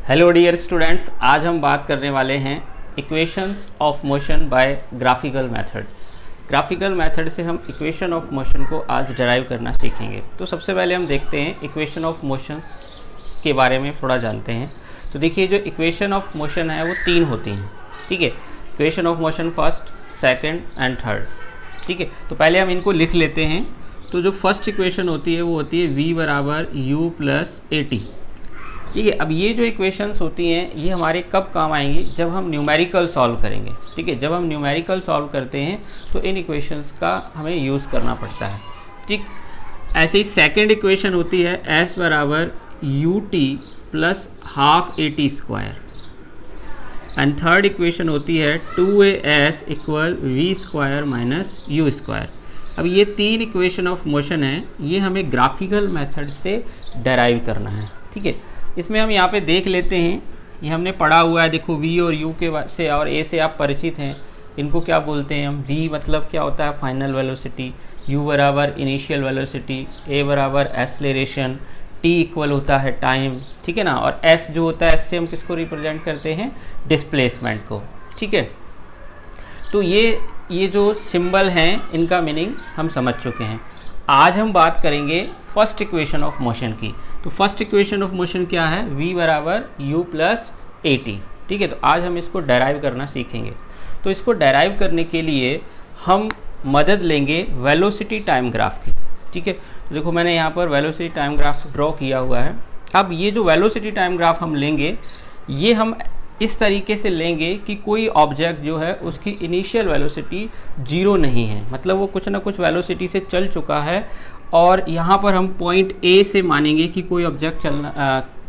Hello dear students, आज हम बात करने वाले हैं equations of motion by graphical method. Graphical method से हम इक्वेशन ऑफ मोशन को आज डिराइव करना सीखेंगे। तो सबसे पहले हम देखते हैं इक्वेशन ऑफ मोशंस के बारे में थोड़ा जानते हैं। तो देखिए, जो इक्वेशन ऑफ मोशन है वो तीन होती हैं, ठीक है। Equation of motion first, second and third, ठीक है। तो पहले हम इनको लिख लेते हैं। तो जो फर्स्ट इक्वेशन होती है वो होती है v बराबर u प्लस ए टी, ठीक है। अब ये जो इक्वेशंस होती हैं ये हमारे कब काम आएंगी? जब हम न्यूमेरिकल सॉल्व करेंगे, ठीक है। जब हम न्यूमेरिकल सॉल्व करते हैं तो इन इक्वेशंस का हमें यूज़ करना पड़ता है, ठीक। ऐसे ही सेकंड इक्वेशन होती है s बराबर U T plus half A T square, and third equation होती है 2as equal V square minus U square. अब ये तीन इक्वेशन ऑफ मोशन है, ये हमें ग्राफिकल मेथड से डेराइव करना है, ठीक है। इसमें हम यहाँ पे देख लेते हैं, ये हमने पढ़ा हुआ है। देखो v और u के से और a से आप परिचित हैं। इनको क्या बोलते हैं हम? v मतलब क्या होता है? फाइनल वेलोसिटी, u बराबर इनिशियल वेलोसिटी, a बराबर एक्सेलरेशन, t इक्वल होता है टाइम, ठीक है ना। और s जो होता है, s से हम किसको रिप्रेजेंट करते हैं? डिस्प्लेसमेंट को, ठीक है। तो ये जो सिंबल हैं इनका मीनिंग हम समझ चुके हैं। आज हम बात करेंगे फर्स्ट इक्वेशन ऑफ मोशन की। तो फर्स्ट इक्वेशन ऑफ मोशन क्या है? v बराबर u प्लस ए टी, ठीक है। तो आज हम इसको डेराइव करना सीखेंगे। तो इसको डेराइव करने के लिए हम मदद लेंगे वेलोसिटी टाइम ग्राफ की, ठीक है। तो देखो, मैंने यहाँ पर वेलोसिटी टाइम ग्राफ ड्रॉ किया हुआ है। अब ये जो वेलोसिटी टाइम ग्राफ हम लेंगे, ये हम इस तरीके से लेंगे कि कोई ऑब्जेक्ट जो है उसकी इनिशियल वेलोसिटी 0 नहीं है, मतलब वो कुछ ना कुछ वेलोसिटी से चल चुका है। और यहाँ पर हम पॉइंट ए से मानेंगे कि कोई ऑब्जेक्ट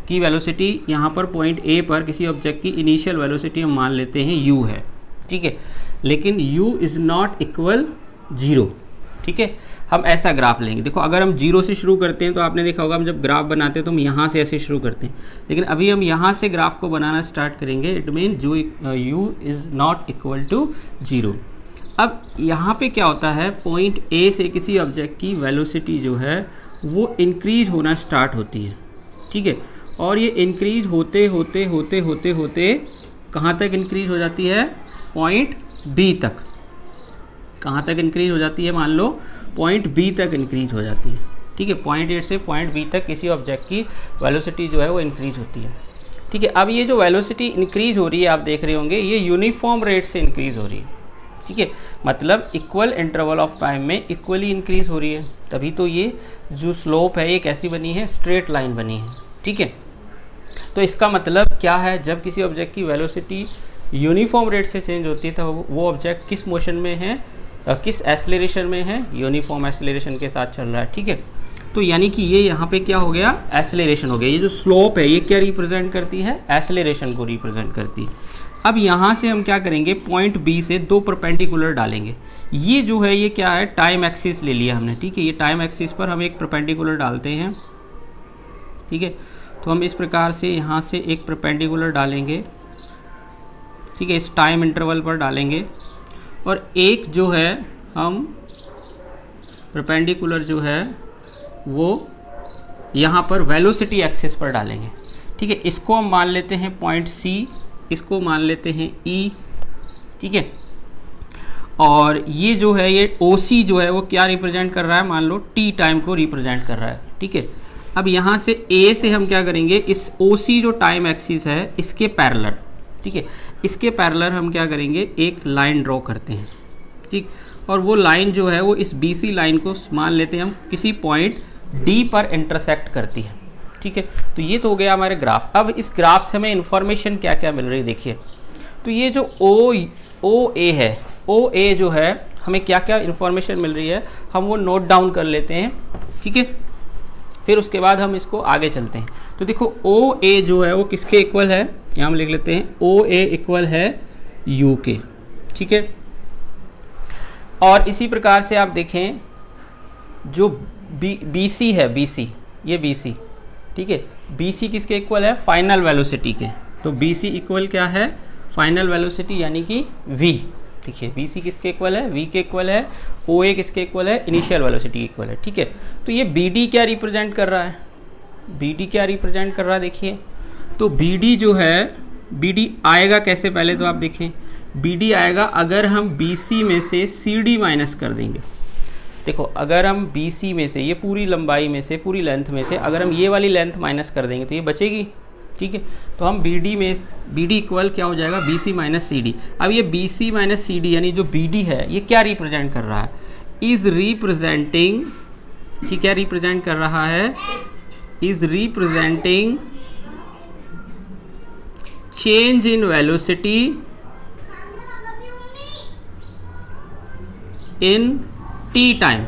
की वेलोसिटी यहाँ पर पॉइंट ए पर किसी ऑब्जेक्ट की इनिशियल वेलोसिटी हम मान लेते हैं u है, ठीक है। लेकिन u इज़ नॉट इक्वल 0, ठीक है। हम ऐसा ग्राफ लेंगे। देखो, अगर हम 0 से शुरू करते हैं तो आपने देखा होगा हम जब ग्राफ बनाते हैं तो हम यहाँ से ऐसे शुरू करते हैं, लेकिन अभी हम यहाँ से ग्राफ को बनाना स्टार्ट करेंगे। इट मीन जो u is not equal to 0। अब यहाँ पे क्या होता है? पॉइंट ए से किसी ऑब्जेक्ट की वेलोसिटी जो है वो इंक्रीज होना स्टार्ट होती है, ठीक है। और ये इंक्रीज होते होते होते होते होते कहाँ तक इंक्रीज हो जाती है? पॉइंट बी तक। कहाँ तक इंक्रीज हो जाती है? मान लो पॉइंट बी तक इंक्रीज हो जाती है, ठीक है। पॉइंट ए से पॉइंट बी तक किसी ऑब्जेक्ट की वेलोसिटी जो है वो इंक्रीज होती है, ठीक है। अब ये जो वेलोसिटी इंक्रीज हो रही है, आप देख रहे होंगे, ये यूनिफॉर्म रेट से इंक्रीज हो रही है, ठीक है। मतलब इक्वल इंटरवल ऑफ टाइम में इक्वली इंक्रीज हो रही है। तभी तो ये जो स्लोप है ये कैसी बनी है? स्ट्रेट लाइन बनी है, ठीक है। तो इसका मतलब क्या है? जब किसी ऑब्जेक्ट की वेलोसिटी यूनिफॉर्म रेट से चेंज होती है तो वो ऑब्जेक्ट किस मोशन में है, किस एक्सेलरेशन में है? यूनिफॉर्म एक्सेलरेशन के साथ चल रहा है, ठीक है। तो यानी कि ये यहाँ पे क्या हो गया? एक्सेलरेशन हो गया। ये जो स्लोप है ये क्या रिप्रेजेंट करती है? एक्सेलरेशन को रिप्रेजेंट करती है। अब यहाँ से हम क्या करेंगे? पॉइंट बी से दो परपेंडिकुलर डालेंगे। ये जो है ये क्या है? टाइम एक्सिस ले लिया हमने, ठीक है। ये टाइम एक्सिस पर हम एक परपेंडिकुलर डालते हैं, ठीक है। तो हम इस प्रकार से यहाँ से एक परपेंडिकुलर डालेंगे, ठीक है, इस टाइम इंटरवल पर डालेंगे। और एक जो है हम परपेंडिकुलर जो है वो यहाँ पर वेलोसिटी एक्सिस पर डालेंगे, ठीक है। इसको हम मान लेते हैं पॉइंट सी, इसको मान लेते हैं ई, ठीक है। और ये जो है ये ओ सी जो है वो क्या रिप्रेजेंट कर रहा है? मान लो टी टाइम को रिप्रेजेंट कर रहा है, ठीक है। अब यहाँ से ए से हम क्या करेंगे? इस ओ सी जो टाइम एक्सिस है इसके पैरेलल, ठीक है, इसके पैरेलल हम क्या करेंगे? एक लाइन ड्रॉ करते हैं, ठीक। और वो लाइन जो है वो इस बी सी लाइन को मान लेते हैं हम किसी पॉइंट डी पर इंटरसेक्ट करती है, ठीक है। तो ये तो हो गया हमारे ग्राफ। अब इस ग्राफ से हमें इंफॉर्मेशन क्या क्या मिल रही है, देखिए। तो ये जो ओ ए है, ओ ए जो है हमें क्या क्या इंफॉर्मेशन मिल रही है हम वो नोट डाउन कर लेते हैं, ठीक है। फिर उसके बाद हम इसको आगे चलते हैं। तो देखो, ओ ए जो है वो किसके इक्वल है? यहाँ हम लिख लेते हैं ओ ए इक्वल है यू के, ठीक है। और इसी प्रकार से आप देखें जो बी सी है, बी सी, ये बी सी, ठीक है। बी सी किसके इक्वल है? फाइनल वेलोसिटी के। तो बी सी इक्वल क्या है? फाइनल वेलोसिटी यानी कि v, देखिए बी सी किसके इक्वल है? v के इक्वल है। ओ ए किसके इक्वल है? इनिशियल वेलोसिटी इक्वल है, ठीक है। तो ये बी डी क्या रिप्रेजेंट कर रहा है? बी डी क्या रिप्रेजेंट कर रहा है? देखिए, तो बी डी जो है, बी डी आएगा कैसे, पहले तो आप देखें, बी डी आएगा अगर हम बी सी में से सी डी माइनस कर देंगे। देखो अगर हम बी सी में से, ये पूरी लंबाई में से, पूरी लेंथ में से अगर हम ये वाली लेंथ माइनस कर देंगे तो ये बचेगी, ठीक है। तो हम बी डी में, बी डी इक्वल क्या हो जाएगा, B C minus C D. अब ये B C minus C D यानी जो बी डी है ये क्या रिप्रेजेंट कर रहा है, इज रिप्रेजेंटिंग, ठीक है, रिप्रेजेंट कर रहा है, is representing change in velocity in T time,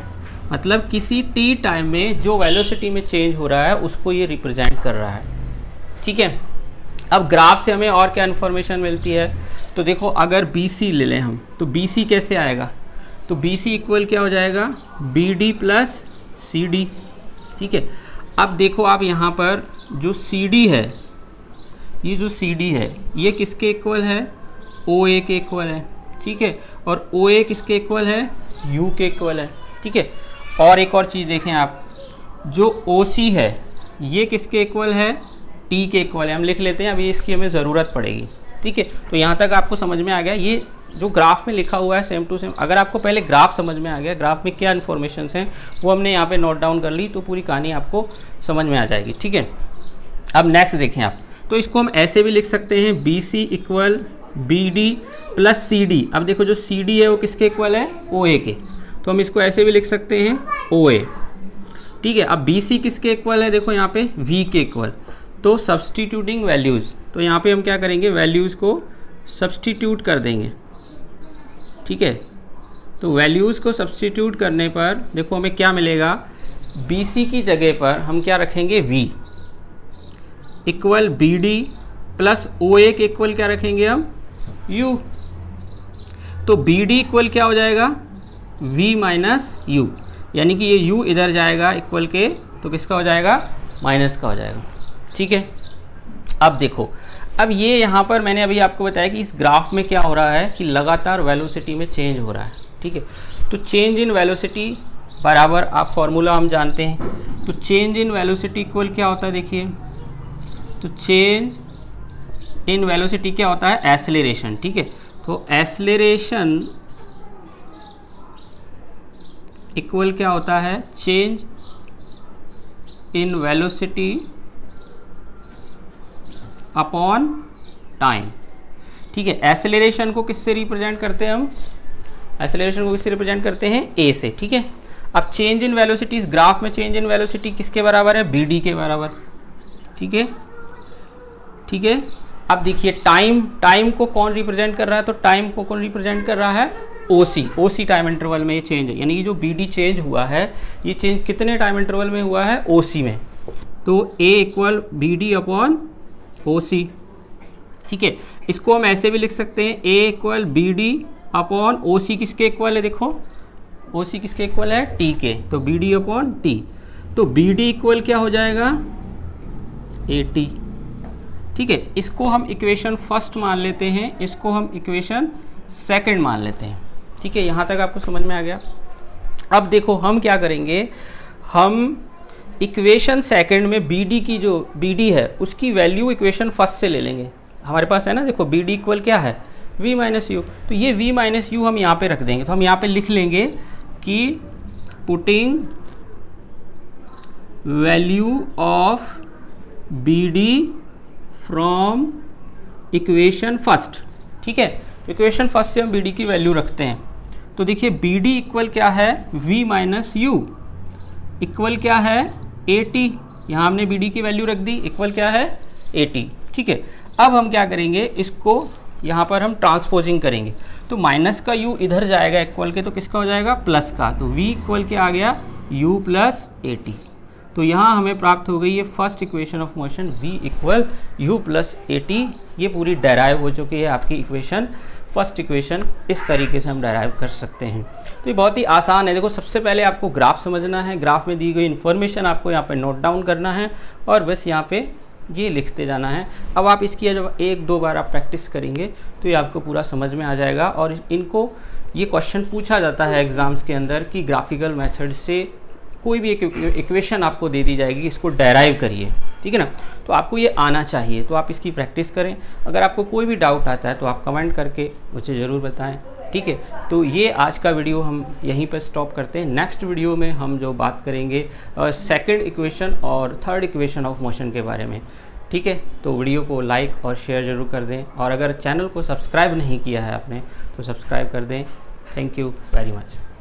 मतलब किसी टी टाइम में जो वेलोसिटी में चेंज हो रहा है उसको ये रिप्रेजेंट कर रहा है, ठीक है। अब ग्राफ से हमें और क्या इन्फॉर्मेशन मिलती है, तो देखो अगर बी सी ले लें हम, तो बी सी कैसे आएगा, तो बी सी इक्वल क्या हो जाएगा, B D plus C D, ठीक है। अब देखो आप यहाँ पर जो सी डी है, ये जो सी डी है ये किसके इक्वल है, ओ ए के इक्वल है, ठीक है, और ओ ए किसके इक्वल है, यू के इक्वल है, ठीक है। और एक और चीज़ देखें आप, जो ओ सी है ये किसके इक्वल है, टी के इक्वल है, हम लिख लेते हैं, अभी इसकी हमें ज़रूरत पड़ेगी, ठीक है। तो यहाँ तक आपको समझ में आ गया, ये जो ग्राफ में लिखा हुआ है सेम टू सेम। अगर आपको पहले ग्राफ समझ में आ गया, ग्राफ में क्या इन्फॉर्मेशन हैं वो हमने यहाँ पे नोट डाउन कर ली, तो पूरी कहानी आपको समझ में आ जाएगी, ठीक है। अब नेक्स्ट देखें आप, तो इसको हम ऐसे भी लिख सकते हैं, B C equal B D plus C D. अब देखो जो सी डी है वो किसके इक्वल है, ओ ए के, तो हम इसको ऐसे भी लिख सकते हैं ओ ए, ठीक है। अब बी सी किसके इक्वल है, देखो यहाँ पे वी के इक्वल, तो सब्सटीट्यूटिंग वैल्यूज़, तो यहाँ पे हम क्या करेंगे, वैल्यूज़ को सब्सटीट्यूट कर देंगे, ठीक है। तो वैल्यूज़ को सब्सटीट्यूट करने पर देखो हमें क्या मिलेगा, बी सी की जगह पर हम क्या रखेंगे, V equal B D plus O A के इक्वल क्या रखेंगे हम, यू। तो बी डी इक्वल क्या हो जाएगा, v माइनस यू, यानी कि ये u इधर जाएगा इक्वल के, तो किसका हो जाएगा, माइनस का हो जाएगा, ठीक है। अब देखो, अब ये यहाँ पर मैंने अभी आपको बताया कि इस ग्राफ में क्या हो रहा है कि लगातार वेलोसिटी में चेंज हो रहा है, ठीक है। तो चेंज इन वेलोसिटी बराबर, आप फॉर्मूला हम जानते हैं, तो चेंज इन वेलोसिटी इक्वल क्या होता है, देखिए, तो चेंज इन वेलोसिटी क्या होता है, एक्सेलरेशन, ठीक है। तो एक्सेलरेशन इक्वल क्या होता है, change in velocity upon time, ठीक है। एक्सेलरेशन को किससे रिप्रेजेंट करते हैं हम, एक्सेलरेशन को किससे रिप्रेजेंट करते हैं, ए से, ठीक है। अब चेंज इन वेलोसिटी, इस ग्राफ में चेंज इन वेलोसिटी किसके बराबर है, बी डी के बराबर, ठीक है, ठीक है। अब देखिए टाइम को कौन रिप्रेजेंट कर रहा है, तो टाइम को कौन रिप्रेजेंट कर रहा है, ओ सी टाइम इंटरवल में ये चेंज है, यानी कि जो बी डी चेंज हुआ है ये चेंज कितने टाइम इंटरवल में हुआ है, ओ सी में। तो A equal B D upon O C, ठीक है। इसको हम ऐसे भी लिख सकते हैं, A equal B D upon O C किसके इक्वल है, देखो ओ सी किसके इक्वल है, टी के, तो बी डी अपॉन टी। तो बी डी इक्वल क्या हो जाएगा, ए टी, ठीक है। इसको हम इक्वेशन फर्स्ट मान लेते हैं, इसको हम इक्वेशन सेकंड मान लेते हैं, ठीक है। यहाँ तक आपको समझ में आ गया। अब देखो हम क्या करेंगे, हम इक्वेशन सेकंड में बी डी की, जो बी डी है उसकी वैल्यू इक्वेशन फर्स्ट से ले लेंगे, हमारे पास है ना, देखो बी डी इक्वल क्या है, v माइनस यू, तो ये v माइनस यू हम यहाँ पे रख देंगे, तो हम यहाँ पे लिख लेंगे कि putting value of B D from equation first, ठीक है। इक्वेशन फर्स्ट से हम बी डी की वैल्यू रखते हैं, तो देखिए बी डी इक्वल क्या है, v माइनस यू इक्वल क्या है, ए टी, यहाँ हमने बी डी की वैल्यू रख दी, इक्वल क्या है, ए टी, ठीक है। अब हम क्या करेंगे, इसको यहाँ पर हम ट्रांसपोजिंग करेंगे, तो माइनस का u इधर जाएगा इक्वल के, तो किसका हो जाएगा, प्लस का, तो v इक्वल के आ गया u प्लस ए टी। तो यहाँ हमें प्राप्त हो गई ये first equation of motion, v equal u plus A T. ये पूरी डेराइव हो चुकी है आपकी इक्वेशन, फर्स्ट इक्वेशन इस तरीके से हम डेराइव कर सकते हैं। तो ये बहुत ही आसान है। देखो सबसे पहले आपको ग्राफ समझना है, ग्राफ में दी गई इन्फॉर्मेशन आपको यहाँ पे नोट डाउन करना है और बस यहाँ पे ये लिखते जाना है। अब आप इसकी जब एक दो बार आप प्रैक्टिस करेंगे तो ये आपको पूरा समझ में आ जाएगा। और इनको ये क्वेश्चन पूछा जाता है एग्ज़ाम्स के अंदर कि ग्राफिकल मेथड से कोई भी एक इक्वेशन आपको दे दी जाएगी, इसको डेराइव करिए। ठीक है ना। तो आपको ये आना चाहिए, तो आप इसकी प्रैक्टिस करें। अगर आपको कोई भी डाउट आता है तो आप कमेंट करके मुझे ज़रूर बताएं, ठीक है। तो ये आज का वीडियो हम यहीं पर स्टॉप करते हैं। नेक्स्ट वीडियो में हम जो बात करेंगे सेकंड इक्वेशन और थर्ड इक्वेशन ऑफ मोशन के बारे में, ठीक है। तो वीडियो को लाइक और शेयर ज़रूर कर दें, और अगर चैनल को सब्सक्राइब नहीं किया है आपने तो सब्सक्राइब कर दें। Thank you very much.